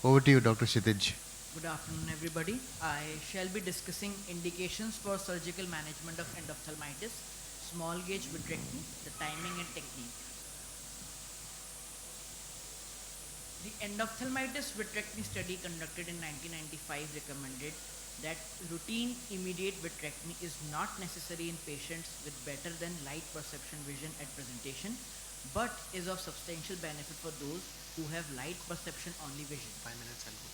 Over to you, Dr. Kshitij. Good afternoon, everybody. I shall be discussing indications for surgical management of endophthalmitis, small gauge vitrectomy, the timing and technique. The endophthalmitis vitrectomy study conducted in 1995 recommended that routine immediate vitrectomy is not necessary in patients with better than light perception vision at presentation, but is of substantial benefit for those who have light perception only vision. 5 minutes and go.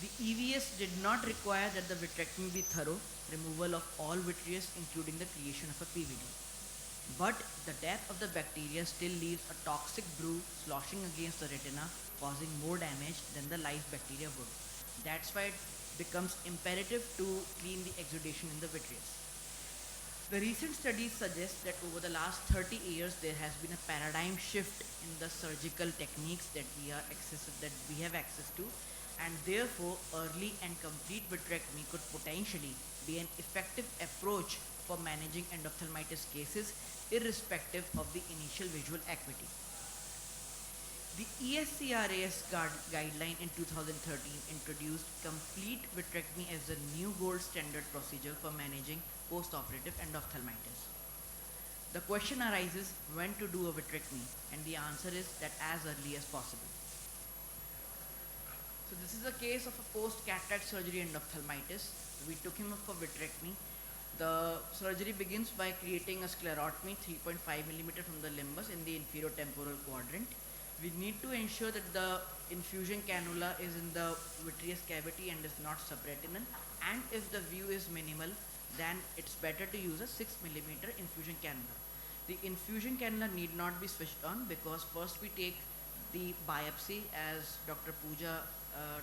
The EVS did not require that the vitrectomy be thorough, removal of all vitreous including the creation of a PVD. But the death of the bacteria still leaves a toxic brew sloshing against the retina, causing more damage than the live bacteria would. That's why it becomes imperative to clean the exudation in the vitreous. The recent studies suggest that over the last 30 years there has been a paradigm shift in the surgical techniques that we have access to, and therefore early and complete vitrectomy could potentially be an effective approach for managing endophthalmitis cases irrespective of the initial visual acuity. The ESCRAS guideline in 2013 introduced complete vitrectomy as the new gold standard procedure for managing post-operative endophthalmitis. The question arises when to do a vitrectomy, and the answer is that as early as possible. So this is a case of a post-cataract surgery endophthalmitis. We took him up for vitrectomy. The surgery begins by creating a sclerotomy 3.5 millimeter from the limbus in the inferior temporal quadrant. We need to ensure that the infusion cannula is in the vitreous cavity and is not subretinal, and if the view is minimal, then it's better to use a 6 millimeter infusion cannula. The infusion cannula need not be switched on because first we take the biopsy as Dr. Pooja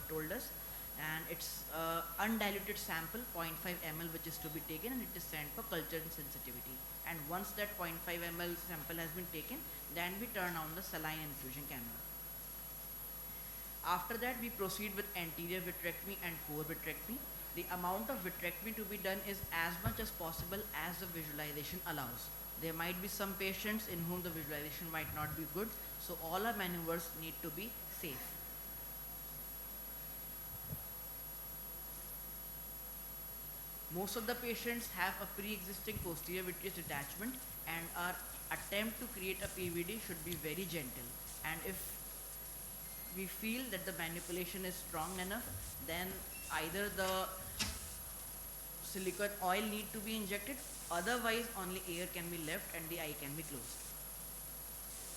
told us, and it's undiluted sample 0.5 ml which is to be taken, and it is sent for culture and sensitivity. And once that 0.5 ml sample has been taken, then we turn on the saline infusion cannula. After that, we proceed with anterior vitrectomy and core vitrectomy. The amount of vitrectomy to be done is as much as possible as the visualization allows. There might be some patients in whom the visualization might not be good, so all our maneuvers need to be safe. Most of the patients have a pre-existing posterior vitreous detachment, and our attempt to create a PVD should be very gentle. And if we feel that the manipulation is strong enough, then either the silicone oil need to be injected, otherwise only air can be left and the eye can be closed.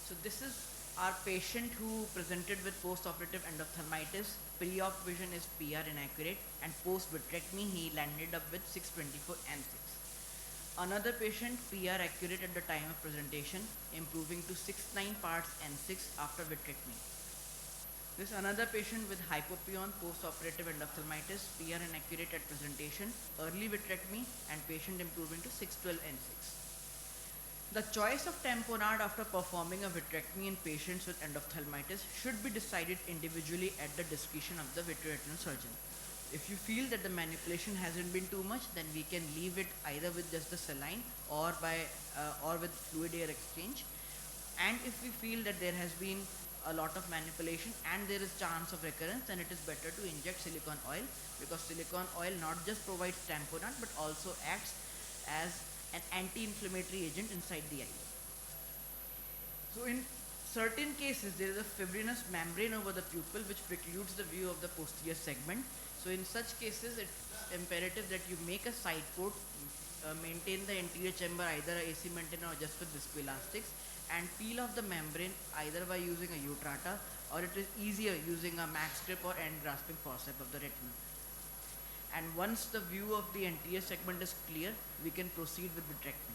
So this is our patient who presented with post-operative endophthalmitis. Pre-op vision is PR inaccurate, and post-vitrectomy he landed up with 624 N6. Another patient, PR accurate at the time of presentation, improving to 69 parts N6 after vitrectomy. This another patient with hypopyon post-operative endophthalmitis, PR inaccurate at presentation, early vitrectomy, and patient improving to 612 N6. The choice of tamponade after performing a vitrectomy in patients with endophthalmitis should be decided individually at the discretion of the vitreoretinal surgeon. If you feel that the manipulation hasn't been too much, then we can leave it either with just the saline or with fluid air exchange. And if we feel that there has been a lot of manipulation and there is chance of recurrence, then it is better to inject silicone oil, because silicone oil not just provides tamponade but also acts as an anti-inflammatory agent inside the eye. So in certain cases there is a fibrinous membrane over the pupil which precludes the view of the posterior segment. So in such cases it's imperative that you make a side port, maintain the anterior chamber either a AC maintainer or just with viscoelastics, and peel off the membrane either by using a Utrata, or it is easier using a max strip or end grasping forceps of the retina. And once the view of the anterior segment is clear, we can proceed with vitrectomy.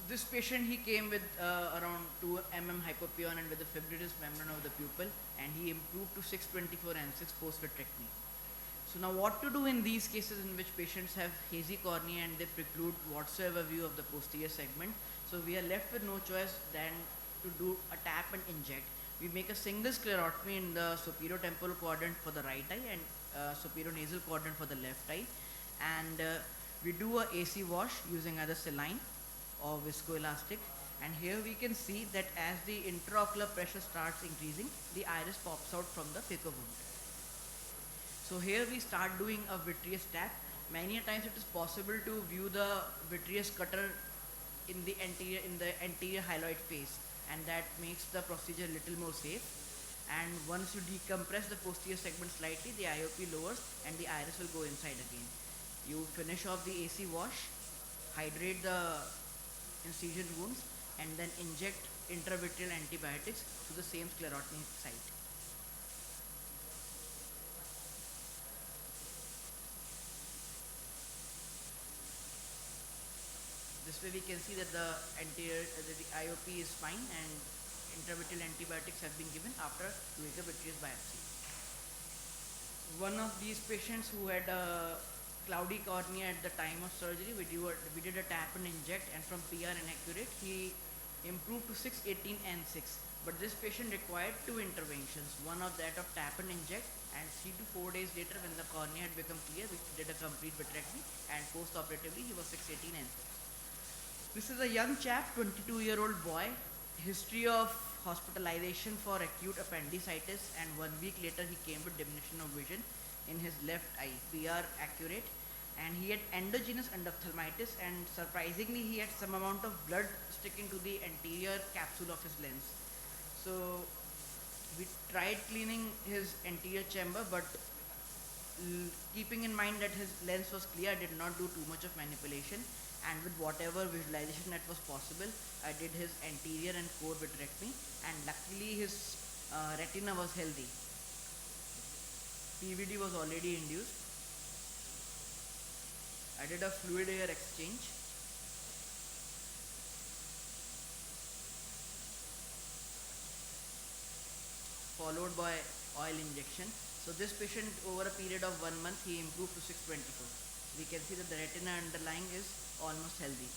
This patient, he came with around 2 mm hypopyon and with a fibrinous membrane of the pupil, and he improved to 624 N6 post-vitrectomy. So now what to do in these cases in which patients have hazy cornea and they preclude whatsoever view of the posterior segment? So we are left with no choice than to do a tap and inject. We make a single sclerotomy in the superior temporal quadrant for the right eye and superior nasal quadrant for the left eye, and we do a AC wash using either saline or viscoelastic, and here we can see that as the intraocular pressure starts increasing, the iris pops out from the Ficker wound. So here we start doing a vitreous tap. Many a times it is possible to view the vitreous cutter in the anterior hyaloid face, and that makes the procedure little more safe. And once you decompress the posterior segment slightly, the IOP lowers and the iris will go inside again. You finish off the AC wash, hydrate the incision wounds, and then inject intravitreal antibiotics to the same sclerotic site. This way we can see that the IOP is fine and intravitreal antibiotics have been given after doing a vitreous biopsy. One of these patients who had a cloudy cornea at the time of surgery, we did a tap and inject, and from PR inaccurate he improved to 618 N6. But this patient required two interventions, one of that of tap and inject, and 3 to 4 days later when the cornea had become clear, we did a complete vitrectomy, and post-operatively he was 618 N6. This is a young chap, 22-year-old boy, history of hospitalization for acute appendicitis, and 1 week later he came with diminution of vision in his left eye, PR accurate, and he had endogenous endophthalmitis, and surprisingly he had some amount of blood sticking to the anterior capsule of his lens. So we tried cleaning his anterior chamber, but keeping in mind that his lens was clear, I did not do too much of manipulation, and with whatever visualization that was possible, I did his anterior and core vitrectomy, and luckily his retina was healthy. PVD was already induced. I did a fluid air exchange. Followed by oil injection. So this patient, over a period of 1 month, he improved to 624. We can see that the retina underlying is almost healthy.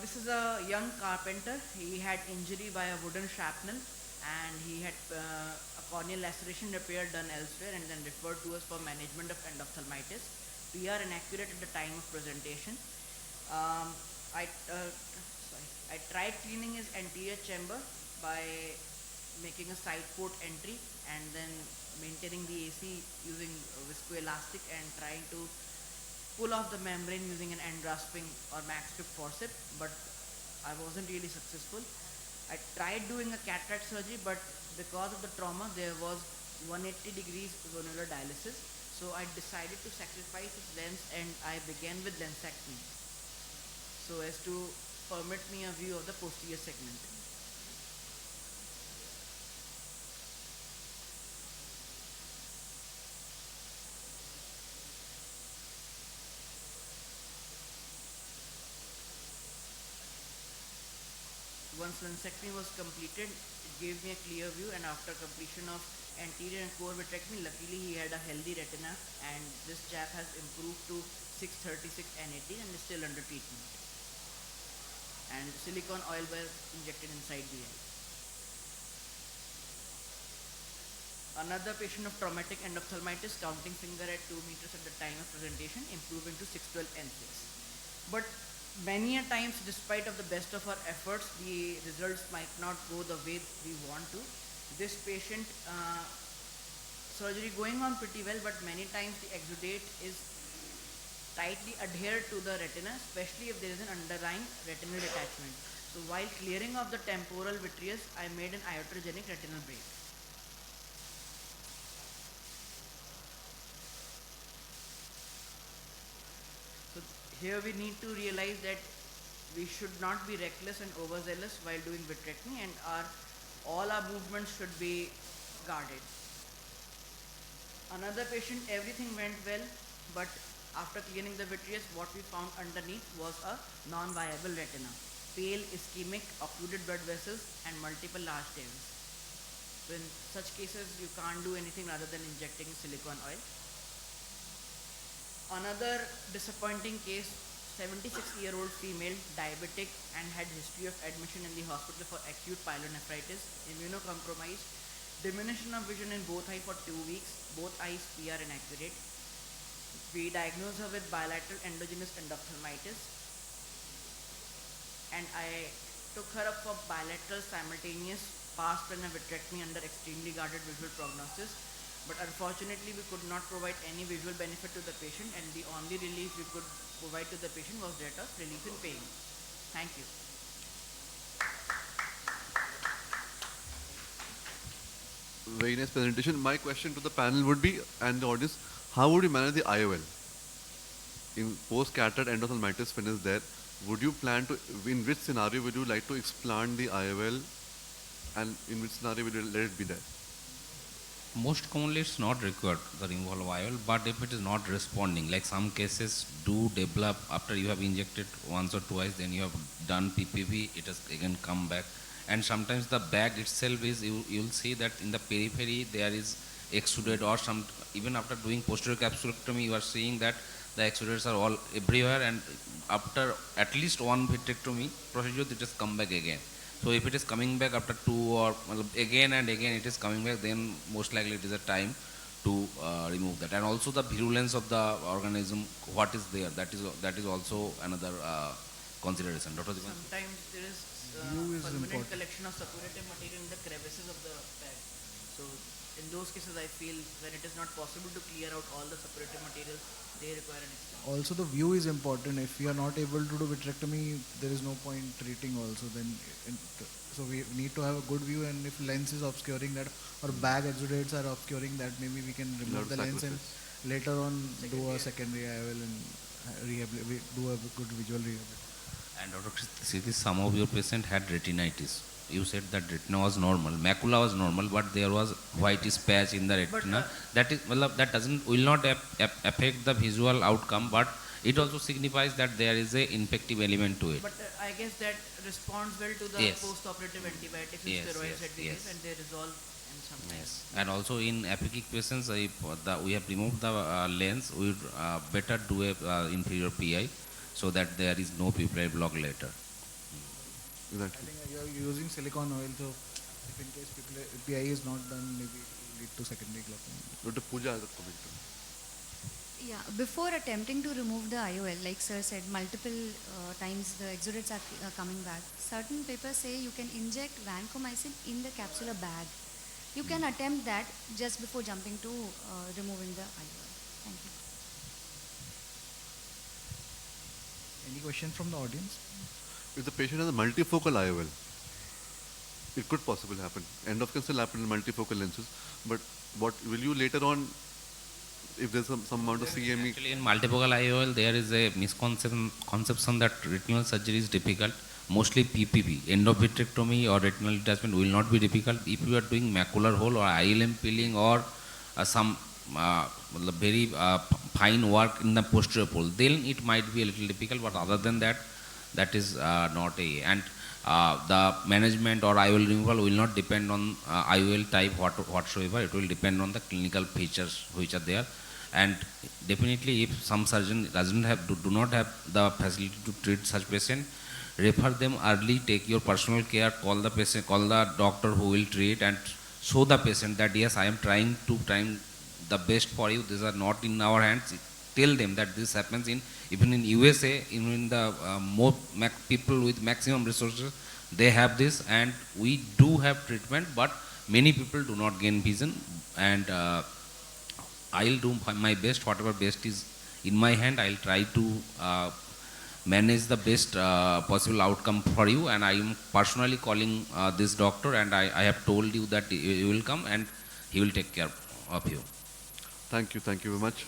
This is a young carpenter. He had injury by a wooden shrapnel, and he had a corneal laceration repair done elsewhere, and then referred to us for management of endophthalmitis. PR inaccurate at the time of presentation. I tried cleaning his anterior chamber by making a side port entry and then maintaining the AC using viscoelastic and trying to pull off the membrane using an end rasping or max grip forceps, but I wasn't really successful. I tried doing a cataract surgery, but because of the trauma there was 180 degrees zonular dialysis, so I decided to sacrifice his lens and I began with lensectomy so as to permit me a view of the posterior segment. Once lensectomy was completed, it gave me a clear view, and after completion of anterior and core vitrectomy, luckily he had a healthy retina, and this chap has improved to 636 N80 and is still under treatment. And silicone oil was injected inside the eye. Another patient of traumatic endophthalmitis, counting finger at 2 meters at the time of presentation, improving to 612 N6. But many a times, despite of the best of our efforts, the results might not go the way we want to. This patient, surgery going on pretty well, but many times the exudate is tightly adhered to the retina, especially if there is an underlying retinal detachment. So while clearing of the temporal vitreous, I made an iatrogenic retinal break. So here we need to realize that we should not be reckless and overzealous while doing vitrectomy, and all our movements should be guarded. Another patient, everything went well, but after cleaning the vitreous, what we found underneath was a non-viable retina, pale, ischemic, occluded blood vessels, and multiple large tears. So in such cases, you can't do anything rather than injecting silicone oil. Another disappointing case, 76-year-old female, diabetic, and had history of admission in the hospital for acute pyelonephritis, immunocompromised, diminution of vision in both eyes for 2 weeks, both eyes PR inaccurate. We diagnosed her with bilateral endogenous endophthalmitis, and I took her up for bilateral simultaneous pars plana vitrectomy under extremely guarded visual prognosis. But unfortunately, we could not provide any visual benefit to the patient, and the only relief we could provide to the patient was that of relief in pain. Thank you. Very nice presentation. My question to the panel would be, and the audience, how would you manage the IOL? In post-cataract endophthalmitis when it's there, would you plan to, in which scenario would you like to explant the IOL, and in which scenario would you let it be there? Most commonly it's not required, the removal of IOL, but if it is not responding, like some cases do develop after you have injected once or twice, then you have done PPV, it has again come back. And sometimes the bag itself is, you'll see that in the periphery there is exudate, or some, even after doing posterior capsulectomy, you are seeing that the exudates are all everywhere, and after at least one vitrectomy procedure, it has come back again. So if it is coming back after two or again and again it is coming back, then most likely it is a time to remove that. And also the virulence of the organism, what is there, that is also another consideration. Dr. Dipan? Sometimes there is permanent collection of suppurative material in the crevices of the bag. So in those cases, I feel when it is not possible to clear out all the suppurative materials, they require an extension. Also, the view is important. If we are not able to do vitrectomy, there is no point treating also. So we need to have a good view, and if lens is obscuring that, or bag exudates are obscuring that, maybe we can remove the lens and later on do a secondary IOL and do a good visual rehabilitation. And Dr. Siddhi, some of your patients had retinitis. You said that retina was normal, macula was normal, but there was whitish patch in the retina. That is, well, that will not affect the visual outcome, but it also signifies that there is a infective element to it. But I guess that responds well to the post-operative antibiotics and steroids that we give, and they resolve in some time. Yes, and also in aphakic patients, if we have removed the lens, we would better do a inferior PI, so that there is no pupillary block later. Exactly. I think you are using silicone oil, so if in case PI is not done, maybe it will lead to secondary glaucoma. Dr. Pooja has a comment. Yeah, before attempting to remove the IOL, like sir said, multiple times the exudates are coming back. Certain papers say you can inject vancomycin in the capsular bag. You can attempt that just before jumping to removing the IOL. Thank you. Any question from the audience? If the patient has a multifocal IOL, it could possibly happen. End of can still happen in multifocal lenses, but what will you later on, if there's some amount of CME? Actually, in multifocal IOL, there is a misconception that retinal surgery is difficult. Mostly PPP, endovitrectomy or retinal detachment will not be difficult. If you are doing macular hole or ILM peeling or some very fine work in the posterior pole, then it might be a little difficult, but other than that, that is not a, and the management or IOL removal will not depend on IOL type whatsoever. It will depend on the clinical features which are there. And definitely, if some surgeon do not have the facility to treat such patient, refer them early, take your personal care, call the patient, call the doctor who will treat, and show the patient that yes, I am trying the best for you. These are not in our hands. Tell them that this happens even in USA, even in the more people with maximum resources, they have this, and we do have treatment, but many people do not gain vision, and I'll do my best, whatever best is in my hand. I'll try to manage the best possible outcome for you, and I am personally calling this doctor, and I have told you that you will come and he will take care of you. Thank you very much.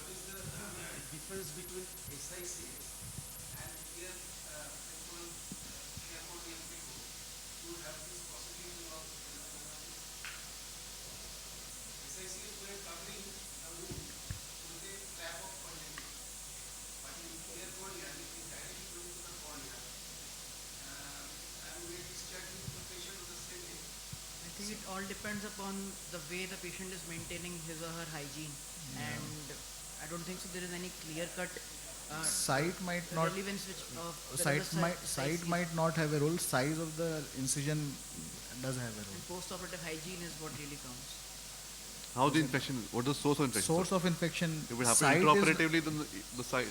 It all depends upon the way the patient is maintaining his or her hygiene, and I don't think so there is any clear-cut Sight might not. relevance which of Sight whether might size sight is- might not have a role. Size of the incision does have a role. and post-operative hygiene is what really counts. How the infection? What is the source of infection? Source of infection. If it happens sight is- intraoperatively, then the site.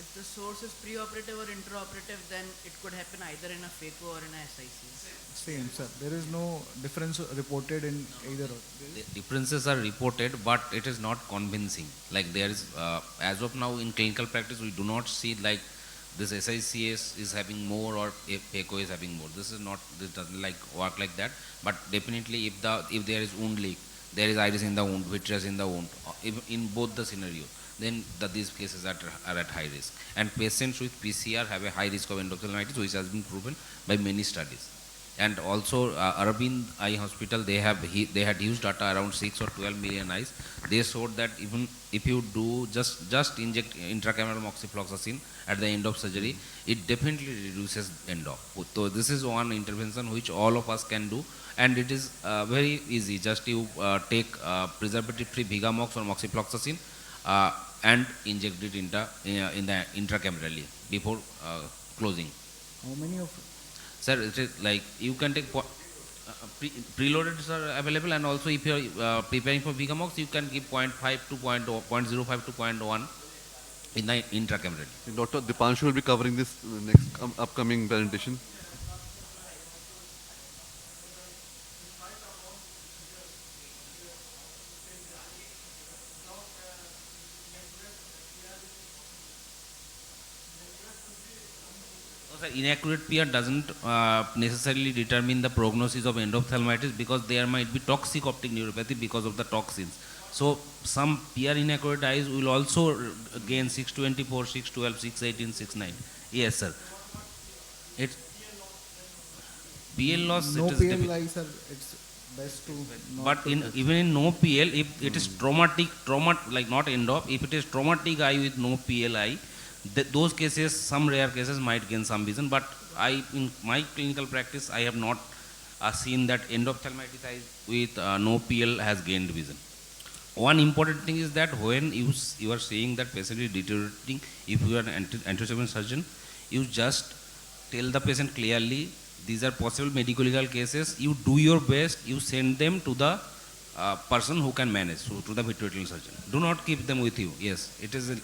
If the source is pre-operative or intraoperative, then it could happen either in a phaco or in a SIC. Same, sir. There is no difference reported in either. The differences are reported, but it is not convincing. Like there is, as of now in clinical practice, we do not see like this SICS is having more or PECO is having more. This doesn't like work like that. But definitely, if there is wound leak, there is iris in the wound, vitreous in the wound, if in both the scenario, then these cases are at high risk. And patients with PCR have a high risk of endophthalmitis, which has been proven by many studies. And also Aravind Eye Hospital, they had huge data around 6 or 12 million eyes. They showed that even if you do just inject intracameral moxifloxacin at the end of surgery, it definitely reduces endop. So this is one intervention which all of us can do, and it is very easy. Just you take preservative-free Vigamox or moxifloxacin and inject it in the intracamerally before closing. How many of? Sir, it is like you can take preloaded are available, and also if you are preparing for Vigamox, you can give 0.5 to 0.05 to 0.1 in the intracameral. Dr. Dipanshu will be covering this next upcoming presentation. No, sir, inaccurate PR doesn't necessarily determine the prognosis of endophthalmitis, because there might be toxic optic neuropathy because of the toxins. So some PR inaccurate eyes will also gain 624, 612, 618, 69. Yes, sir. It's PL loss. No it is PL eyes, sir. It's best to. Not But to touch. even in no PL, if it is traumatic, like not endop, if it is traumatic eye with no PLI, those cases, some rare cases might gain some vision. But in my clinical practice, I have not seen that endophthalmitis eye with no PL has gained vision. One important thing is that when you are saying that patient is deteriorating, if you are an anti-surgeon surgeon, you just tell the patient clearly, these are possible medical legal cases. You do your best. You send them to the person who can manage, to the vitreoretinal surgeon. Do not keep them with you. Yes, it is.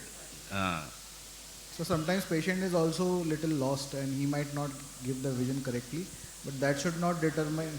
So sometimes patient is also little lost and he might not give the vision correctly, but that should not determine.